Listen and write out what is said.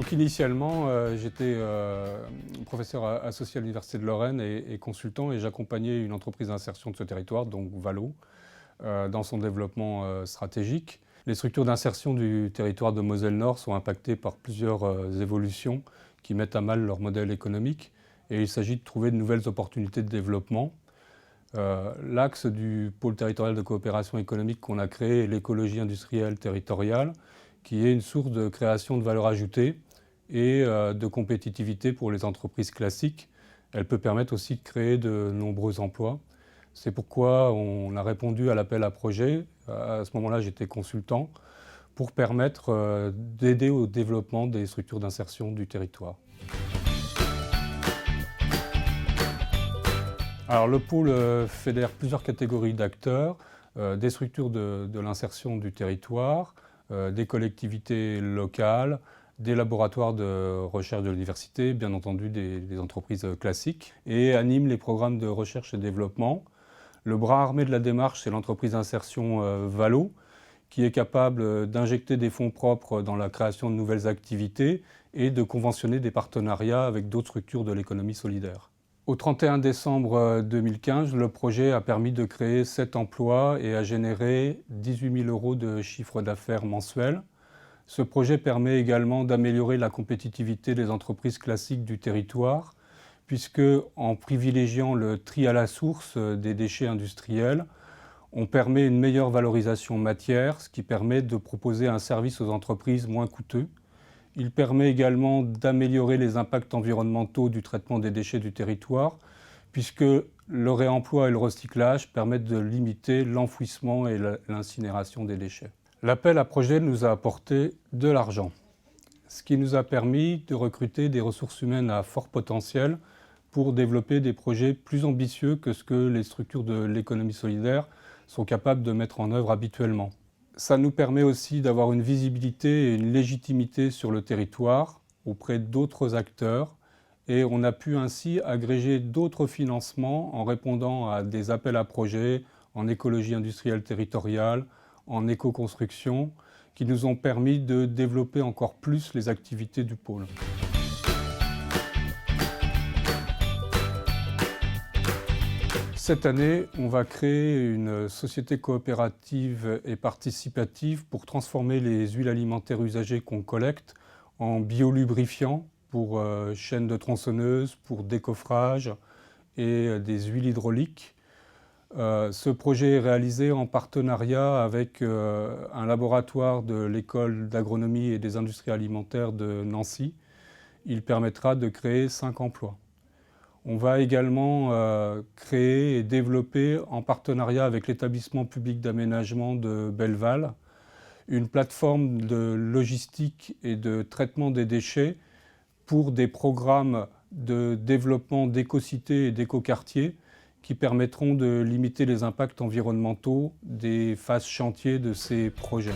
Donc initialement, j'étais professeur associé à l'Université de Lorraine et consultant, et j'accompagnais une entreprise d'insertion de ce territoire, donc Valo, dans son développement stratégique. Les structures d'insertion du territoire de Moselle-Nord sont impactées par plusieurs évolutions qui mettent à mal leur modèle économique, et il s'agit de trouver de nouvelles opportunités de développement. L'axe du pôle territorial de coopération économique qu'on a créé est l'écologie industrielle territoriale, qui est une source de création de valeur ajoutée et de compétitivité pour les entreprises classiques. Elle peut permettre aussi de créer de nombreux emplois. C'est pourquoi on a répondu à l'appel à projet. À ce moment-là, j'étais consultant pour permettre d'aider au développement des structures d'insertion du territoire. Alors, le pôle fédère plusieurs catégories d'acteurs, des structures de l'insertion du territoire, des collectivités locales, des laboratoires de recherche de l'université, bien entendu des entreprises classiques, et anime les programmes de recherche et développement. Le bras armé de la démarche, c'est l'entreprise d'insertion Valo, qui est capable d'injecter des fonds propres dans la création de nouvelles activités et de conventionner des partenariats avec d'autres structures de l'économie solidaire. Au 31 décembre 2015, le projet a permis de créer 7 emplois et a généré 18 000 € de chiffre d'affaires mensuel. Ce projet permet également d'améliorer la compétitivité des entreprises classiques du territoire, puisque en privilégiant le tri à la source des déchets industriels, on permet une meilleure valorisation matière, ce qui permet de proposer un service aux entreprises moins coûteux. Il permet également d'améliorer les impacts environnementaux du traitement des déchets du territoire, puisque le réemploi et le recyclage permettent de limiter l'enfouissement et l'incinération des déchets. L'appel à projet nous a apporté de l'argent, ce qui nous a permis de recruter des ressources humaines à fort potentiel pour développer des projets plus ambitieux que ce que les structures de l'économie solidaire sont capables de mettre en œuvre habituellement. Ça nous permet aussi d'avoir une visibilité et une légitimité sur le territoire auprès d'autres acteurs, et on a pu ainsi agréger d'autres financements en répondant à des appels à projets en écologie industrielle territoriale, en éco-construction, qui nous ont permis de développer encore plus les activités du pôle. Cette année, on va créer une société coopérative et participative pour transformer les huiles alimentaires usagées qu'on collecte en biolubrifiants pour chaînes de tronçonneuses, pour décoffrage et des huiles hydrauliques. Ce projet est réalisé en partenariat avec un laboratoire de l'école d'agronomie et des industries alimentaires de Nancy. Il permettra de créer 5 emplois. On va également créer et développer, en partenariat avec l'établissement public d'aménagement de Belleval, une plateforme de logistique et de traitement des déchets pour des programmes de développement d'éco-cités et d'éco-quartiers qui permettront de limiter les impacts environnementaux des phases chantiers de ces projets.